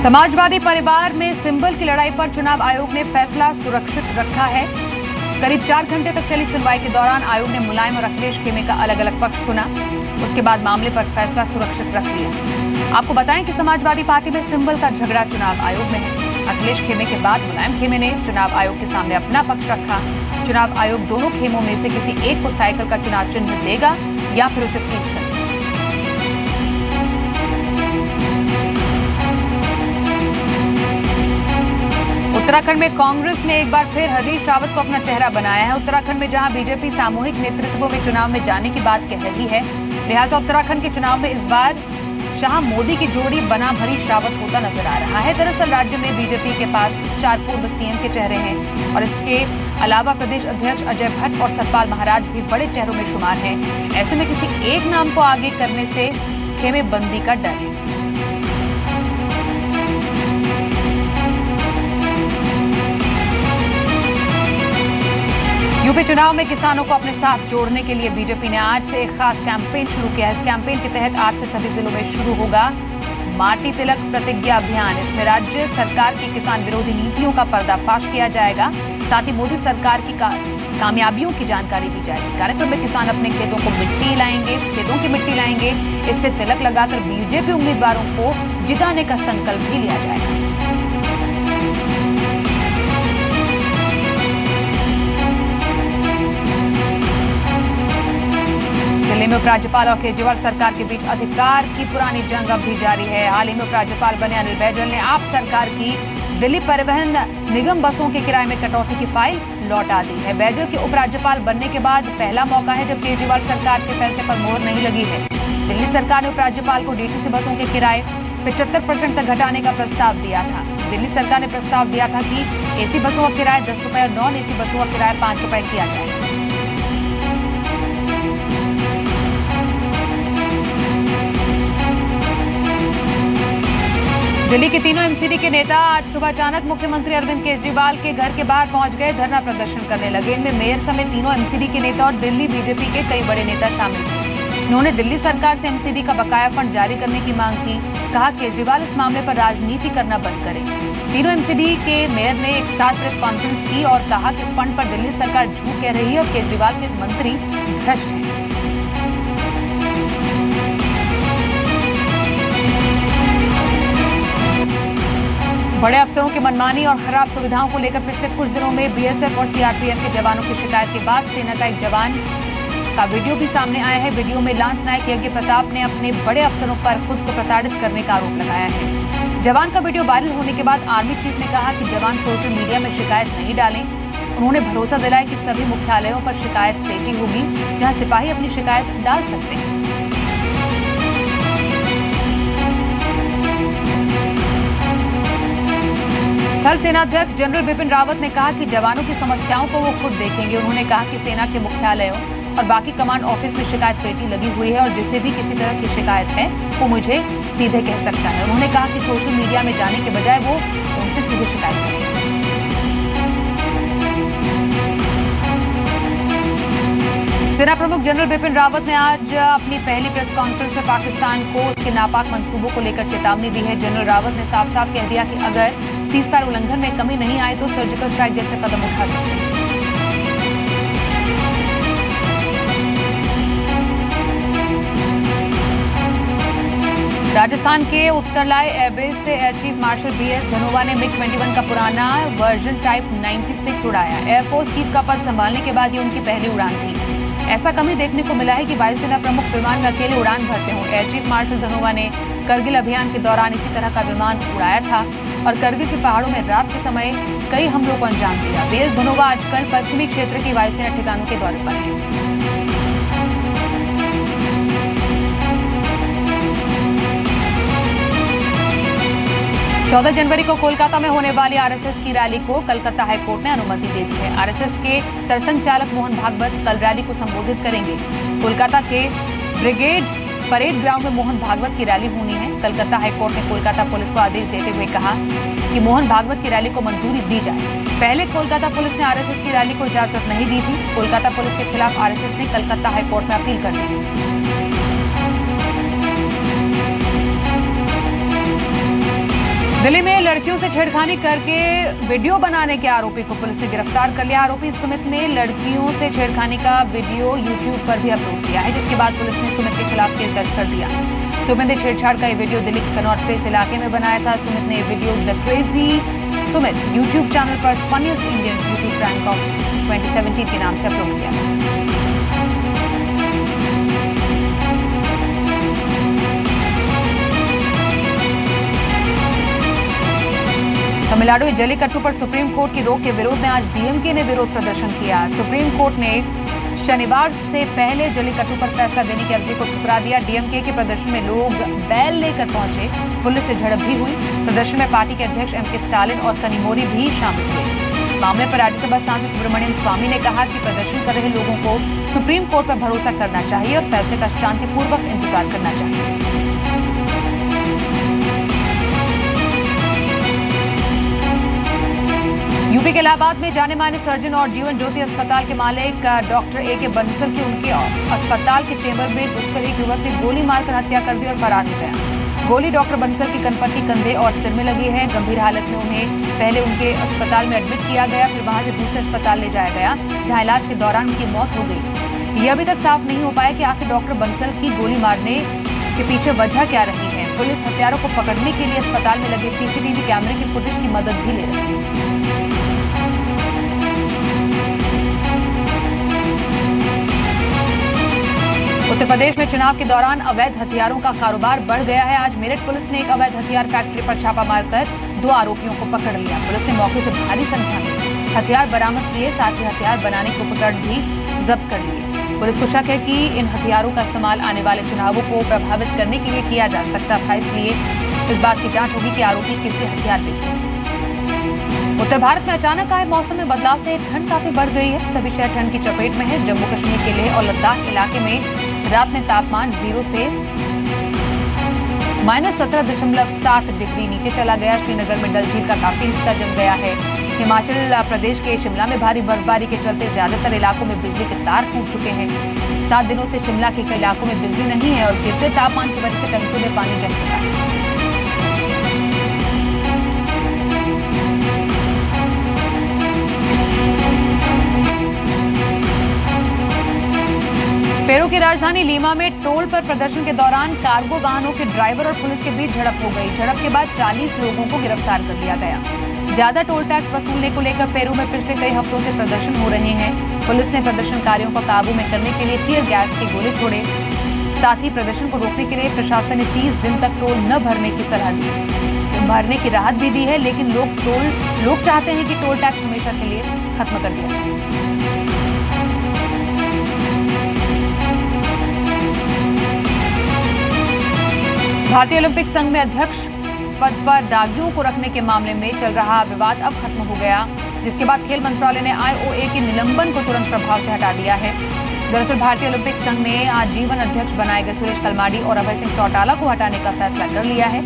समाजवादी परिवार में सिंबल की लड़ाई पर चुनाव आयोग ने फैसला सुरक्षित रखा है। करीब 4 घंटे तक चली सुनवाई के दौरान आयोग ने मुलायम और अखिलेश खेमे का अलग अलग पक्ष सुना। उसके बाद मामले पर फैसला सुरक्षित रख लिया। आपको बताएं कि समाजवादी पार्टी में सिंबल का झगड़ा चुनाव आयोग में है। अखिलेश खेमे के बाद मुलायम खेमे ने चुनाव आयोग के सामने अपना पक्ष रखा। चुनाव आयोग दोनों खेमों में से किसी एक को साइकिल का चुनाव चिन्ह देगा या फिर उसे फ्रीज करेगा। उत्तराखंड में कांग्रेस ने एक बार फिर हरीश रावत को अपना चेहरा बनाया है। उत्तराखंड में जहां बीजेपी सामूहिक नेतृत्व में चुनाव में जाने की बात कह रही है, लिहाजा उत्तराखंड के चुनाव में इस बार शाह मोदी की जोड़ी बनाम हरीश रावत होता नजर आ रहा है। दरअसल राज्य में बीजेपी के पास 4 पूर्व सीएम के चेहरे हैं और इसके अलावा प्रदेश अध्यक्ष अजय भट्ट और सतपाल महाराज भी बड़े चेहरों में शुमार हैं। ऐसे में किसी एक नाम को आगे करने से खेमे बंदी का डर है। यूपी चुनाव में किसानों को अपने साथ जोड़ने के लिए बीजेपी ने आज से एक खास कैंपेन शुरू किया है। इस कैंपेन के तहत आज से सभी जिलों में शुरू होगा माटी तिलक प्रतिज्ञा अभियान। इसमें राज्य सरकार की किसान विरोधी नीतियों का पर्दाफाश किया जाएगा। साथ ही मोदी सरकार की कामयाबियों की जानकारी दी जाएगी। कार्यक्रम में किसान अपने खेतों की मिट्टी लाएंगे। इससे तिलक लगाकर बीजेपी उम्मीदवारों को जिताने का संकल्प भी लिया जाएगा। दिल्ली में उपराज्यपाल और केजरीवाल सरकार के बीच अधिकार की पुरानी जंग अब भी जारी है। हाल ही में उपराज्यपाल बने अनिल बैजल ने आप सरकार की दिल्ली परिवहन निगम बसों के किराए में कटौती की फाइल लौटा दी है। बैजल के उपराज्यपाल बनने के बाद पहला मौका है जब केजरीवाल सरकार के फैसले पर मोहर नहीं लगी है। दिल्ली सरकार ने उपराज्यपाल को डीटीसी बसों के किराए 75% तक घटाने का प्रस्ताव दिया था। दिल्ली सरकार ने प्रस्ताव दिया था कि एसी बसों का किराया 10 रुपए और नॉन एसी बसों का किराया 5 रुपए किया जाए। दिल्ली के तीनों एमसीडी के नेता आज सुबह अचानक मुख्यमंत्री अरविंद केजरीवाल के घर के बाहर पहुंच गए, धरना प्रदर्शन करने लगे। इनमें मेयर समेत तीनों एमसीडी के नेता और दिल्ली बीजेपी के कई बड़े नेता शामिल थे। उन्होंने दिल्ली सरकार से एमसीडी का बकाया फंड जारी करने की मांग की। कहा केजरीवाल इस मामले पर राजनीति करना बंद करें। तीनों एमसीडी के मेयर ने एक साथ प्रेस कॉन्फ्रेंस की और कहा कि फंड पर दिल्ली सरकार झूठ कह रही है और केजरीवाल के मंत्री भ्रष्ट हैं। बड़े अफसरों की मनमानी और खराब सुविधाओं को लेकर पिछले कुछ दिनों में बीएसएफ और सीआरपीएफ के जवानों की शिकायत के बाद सेना का एक जवान का वीडियो भी सामने आया है। वीडियो में लांस नायक यज्ञ प्रताप ने अपने बड़े अफसरों पर खुद को प्रताड़ित करने का आरोप लगाया है। जवान का वीडियो वायरल होने के बाद आर्मी चीफ ने कहा कि जवान सोशल मीडिया में शिकायत नहीं डालें। उन्होंने भरोसा दिलाया कि सभी मुख्यालयों पर शिकायत पेटी होगी जहां सिपाही अपनी शिकायत डाल सकते हैं। थल सेनाध्यक्ष जनरल बिपिन रावत ने कहा कि जवानों की समस्याओं को वो खुद देखेंगे। उन्होंने कहा कि सेना के मुख्यालयों और बाकी कमांड ऑफिस में शिकायत पेटी लगी हुई है और जिसे भी किसी तरह की शिकायत है वो मुझे सीधे कह सकता है। उन्होंने कहा कि सोशल मीडिया में जाने के बजाय वो उनसे सीधे शिकायत करें। सेना प्रमुख जनरल बिपिन रावत ने आज अपनी पहली प्रेस कॉन्फ्रेंस में पाकिस्तान को उसके नापाक मंसूबों को लेकर चेतावनी दी है। जनरल रावत ने साफ साफ कह दिया कि अगर सीजफायर उल्लंघन में कमी नहीं आई तो सर्जिकल स्ट्राइक जैसे कदम उठा सकते हैं। राजस्थान के उत्तरलाई एयरबेस से air chief marshal B S Dhanoa ने मिग-21 का पुराना वर्जन टाइप 96 उड़ाया। एयरफोर्स चीफ का पद संभालने के बाद ये उनकी पहली उड़ान थी। ऐसा कम ही देखने को मिला है कि वायुसेना प्रमुख विमान में अकेले उड़ान भरते हों। एयर चीफ मार्शल धनोवा ने करगिल अभियान के दौरान इसी तरह का विमान उड़ाया था और करगिल के पहाड़ों में रात के समय कई हमलों को अंजाम दिया। बीएस धनोवा आजकल पश्चिमी क्षेत्र की वायुसेना ठिकानों के दौरे पर हैं। 14 जनवरी को कोलकाता में होने वाली आरएसएस की रैली को कलकत्ता हाईकोर्ट ने अनुमति दे दी है। आरएसएस के सरसंघ चालक मोहन भागवत कल रैली को संबोधित करेंगे। कोलकाता के ब्रिगेड परेड ग्राउंड में मोहन भागवत की रैली होनी है। कलकत्ता हाईकोर्ट ने कोलकाता पुलिस को आदेश देते हुए कहा कि मोहन भागवत की रैली को मंजूरी दी जाए। पहले कोलकाता पुलिस ने आरएसएस की रैली को इजाजत नहीं दी थी। कोलकाता पुलिस के खिलाफ आरएसएस ने कलकत्ता हाईकोर्ट में अपील कर दी थी। 14 दिल्ली में लड़कियों से छेड़खानी करके वीडियो बनाने के आरोपी को पुलिस ने गिरफ्तार कर लिया। आरोपी सुमित ने लड़कियों से छेड़खानी का वीडियो यूट्यूब पर भी अपलोड किया है, जिसके बाद पुलिस ने सुमित के खिलाफ केस दर्ज कर दिया। सुमित ने छेड़छाड़ का ये वीडियो दिल्ली के कनॉट प्लेस इलाके में बनाया था। सुमित ने video the crazy Sumit YouTube channel पर funniest Indian YouTube prank of 2017 के नाम से अपलोड किया था। तमिलनाडु में जल्लीकट्टू पर सुप्रीम कोर्ट की रोक के विरोध में आज डीएमके ने विरोध प्रदर्शन किया। सुप्रीम कोर्ट ने शनिवार से पहले जल्लीकट्टू पर फैसला देने की अर्जी को ठुकरा दिया। डीएमके के प्रदर्शन में लोग बैल लेकर पहुंचे, पुलिस से झड़प भी हुई। प्रदर्शन में पार्टी के अध्यक्ष एमके स्टालिन और कनिमोरी भी शामिल हुए। मामले पर राज्यसभा सांसद सुब्रमण्यम स्वामी ने कहा कि प्रदर्शन कर रहे लोगों को सुप्रीम कोर्ट पर भरोसा करना चाहिए और फैसले का शांतिपूर्वक इंतजार करना चाहिए। यूपी के इलाहाबाद में जाने माने सर्जन और जीवन ज्योति अस्पताल के मालिक डॉक्टर ए.के. बंसल की उनके अस्पताल के चेंबर में घुसकर एक युवक ने गोली मारकर हत्या कर दी और फरार हो गया। गोली डॉक्टर बंसल की कनपट्टी, कंधे और सिर में लगी है। गंभीर हालत में उन्हें पहले उनके अस्पताल में एडमिट किया गया, फिर वहां से दूसरे अस्पताल ले जाया गया, जहां इलाज के दौरान उनकी मौत हो गई। यह अभी तक साफ नहीं हो पाया कि आखिर डॉक्टर बंसल की गोली मारने के पीछे वजह क्या रही है। पुलिस हत्यारों को पकड़ने के लिए अस्पताल में लगे सीसीटीवी कैमरे की फुटेज की मदद भी ले रही है। उत्तर प्रदेश में चुनाव के दौरान अवैध हथियारों का कारोबार बढ़ गया है। आज मेरठ पुलिस ने एक अवैध हथियार फैक्ट्री पर छापा मारकर 2 आरोपियों को पकड़ लिया। पुलिस ने मौके से भारी संख्या में हथियार बरामद किए, साथ ही हथियार बनाने के उपकरण भी जब्त कर लिए। पुलिस को शक है कि इन हथियारों का इस्तेमाल आने वाले चुनावों को प्रभावित करने के लिए किया जा सकता था, इसलिए इस बात की जांच होगी कि आरोपी किसे हथियार बेचते थे। उत्तर भारत में अचानक आए मौसम में बदलाव से ठंड काफी बढ़ गई है। सभी शहर ठंड की चपेट में है। जम्मू कश्मीर के लेह और लद्दाख इलाके में रात में तापमान 0 से -17.7 डिग्री नीचे चला गया। श्रीनगर में डल झील का काफी हिस्सा जम गया है। हिमाचल प्रदेश के शिमला में भारी बर्फबारी के चलते ज्यादातर इलाकों में बिजली के तार टूट चुके हैं। 7 दिनों से शिमला के कई इलाकों में बिजली नहीं है और गिरते तापमान की वजह से टंकियों में पानी जम चुका है। पेरू की राजधानी लीमा में टोल पर प्रदर्शन के दौरान कार्गो वाहनों के ड्राइवर और पुलिस के बीच झड़प हो गई। झड़प के बाद 40 लोगों को गिरफ्तार कर लिया गया। ज्यादा टोल टैक्स वसूलने को लेकर पेरू में पिछले कई हफ्तों से प्रदर्शन हो रहे हैं। पुलिस ने प्रदर्शनकारियों को काबू में करने के लिए टीयर गैस के गोले छोड़े। साथ ही प्रदर्शन को रोकने के लिए प्रशासन ने 30 दिन तक टोल न भरने की सलाह दी। भरने की राहत भी दी है, लेकिन लोग चाहते हैं कि टोल टैक्स हमेशा के लिए खत्म कर दिया जाए। भारतीय ओलंपिक संघ में अध्यक्ष पद पर दागियों को रखने के मामले में चल रहा विवाद अब खत्म हो गया, जिसके बाद खेल मंत्रालय ने आईओए के निलंबन को तुरंत प्रभाव से हटा दिया है। दरअसल भारतीय ओलंपिक संघ ने आजीवन अध्यक्ष बनाए गए सुरेश कलमाडी और अभय सिंह चौटाला को हटाने का फैसला कर लिया है,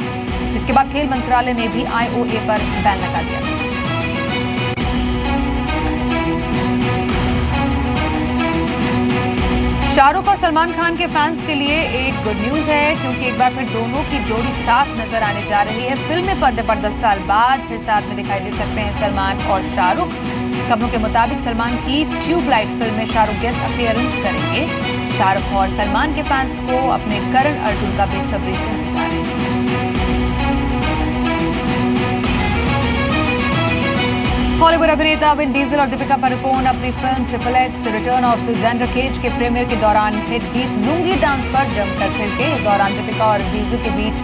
जिसके बाद खेल मंत्रालय ने भी आईओए पर बैन लगा दिया। शाहरुख और सलमान खान के फैंस के लिए एक गुड न्यूज है, क्योंकि एक बार फिर दोनों की जोड़ी साथ नजर आने जा रही है। फिल्मी पर्दे पर 10 साल बाद फिर साथ में दिखाई दे सकते हैं सलमान और शाहरुख। खबरों के मुताबिक सलमान की ट्यूबलाइट फिल्म में शाहरुख गेस्ट अपीयरेंस करेंगे। शाहरुख और सलमान के फैंस को अपने करण अर्जुन का बेसब्री से इंतजार है। हॉलीवुड अभिनेता विन डीजल और दीपिका पादुकोण अपनी film XXX return of Xander Cage के प्रीमियर के दौरान हिट गीत लुंगी डांस पर जमकर थिरके। इस दौरान दीपिका और डीजल के बीच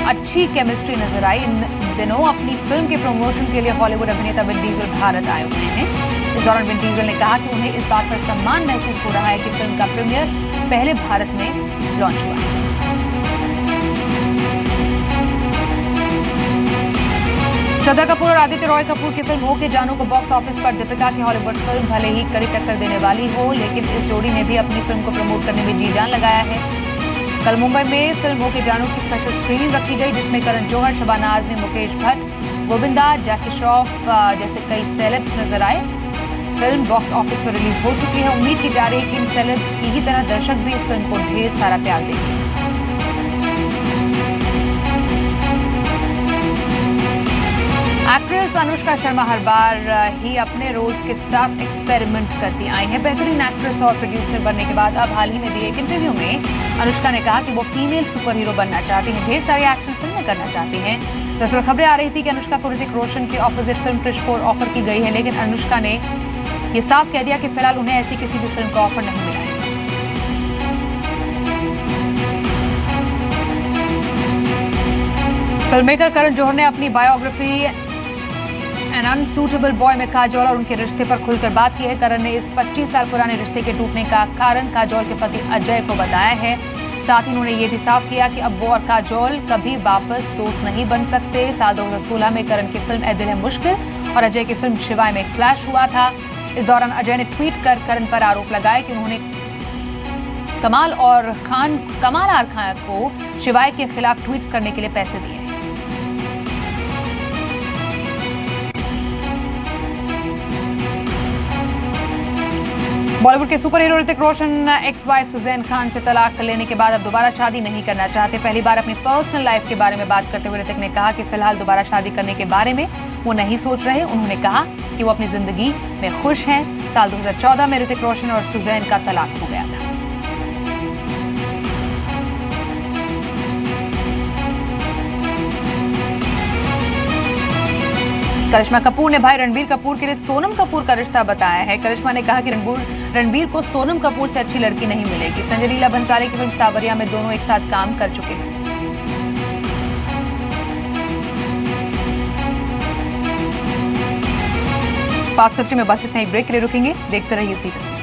अच्छी केमिस्ट्री नजर आई। इन दिनों अपनी फिल्म के प्रमोशन के लिए हॉलीवुड अभिनेता विन डीजल भारत आए हुए हैं। इस दौरान विन डीजल ने कहा कि उन्हें इस बात पर सम्मान महसूस हो रहा है कि फिल्म का प्रीमियर पहले भारत में लॉन्च हुआ है। श्रद्धा कपूर और आदित्य रॉय कपूर की फिल्म ओके जानू को बॉक्स ऑफिस पर दीपिका की हॉलीवुड फिल्म भले ही कड़ी टक्कर देने वाली हो, लेकिन इस जोड़ी ने भी अपनी फिल्म को प्रमोट करने में जी जान लगाया है। कल मुंबई में फिल्म ओके जानू की स्पेशल स्क्रीनिंग रखी गई, जिसमें करण जौहर, शबाना आजमी, मुकेश भट्ट, गोविंदा, जैकी श्रॉफ जैसे कई सेलेब्स नजर आए। फिल्म बॉक्स ऑफिस पर रिलीज हो चुकी है। उम्मीद की जा रही है कि इन सेलेब्स की ही तरह दर्शक भी इस फिल्म को ढेर सारा प्यार देंगे। एक्ट्रेस अनुष्का शर्मा हर बार ही अपने रोल्स के साथ एक्सपेरिमेंट करती आई हैं। बेहतरीन एक्ट्रेस और प्रोड्यूसर बनने के बाद अब हाल ही में दिए एक इंटरव्यू में अनुष्का ने कहा कि वो फीमेल सुपर हीरो बनना चाहती हैं, ढेर सारी एक्शन फिल्में करना चाहती हैं। दरअसल खबरें आ रही थी कि अनुष्का को ऋतिक रोशन के ऑपोजिट फिल्म क्रिश 4 ऑफर की गई है, लेकिन अनुष्का ने ये साफ कह दिया कि फिलहाल उन्हें ऐसी किसी भी फिल्म का ऑफर नहीं मिला है। फिल्ममेकर करण जौहर ने अपनी बायोग्राफी एन अनसूटेबल बॉय में काजोल और उनके रिश्ते पर खुलकर बात की है। करण ने इस 25 साल पुराने रिश्ते के टूटने का कारण काजोल के पति अजय को बताया है। साथ ही उन्होंने ये भी साफ किया कि अब वो और काजोल कभी वापस दोस्त नहीं बन सकते। साल 2016 में करण की फिल्म ए दिल है मुश्किल और अजय की फिल्म शिवाय में क्लैश हुआ था। इस दौरान अजय ने ट्वीट कर करण पर आरोप लगाया कि उन्होंने कमाल आर खान को शिवाय के खिलाफ ट्वीट्स करने के लिए पैसे दिए। बॉलीवुड के super hero Hrithik Roshan ex wife Suzanne Khan से तलाक लेने के बाद अब दोबारा शादी नहीं करना चाहते। पहली बार अपनी पर्सनल लाइफ के बारे में बात करते हुए ऋतिक ने कहा कि फिलहाल दोबारा शादी करने के बारे में वो नहीं सोच रहे। उन्होंने कहा कि वो अपनी जिंदगी में खुश हैं। साल 2014 में ऋतिक रोशन और सुजैन का तलाक हो गया था। करिश्मा कपूर ने भाई रणबीर कपूर के लिए सोनम कपूर का रिश्ता बताया है। करिश्मा ने कहा कि रणबीर को सोनम कपूर से अच्छी लड़की नहीं मिलेगी। संजय लीला भंसाली की फिल्म सावरिया में दोनों एक साथ काम कर चुके हैं। फास्ट 50 में बस इतना ही, ब्रेक के लिए रुकेंगे। देखते रहिए सीरीज।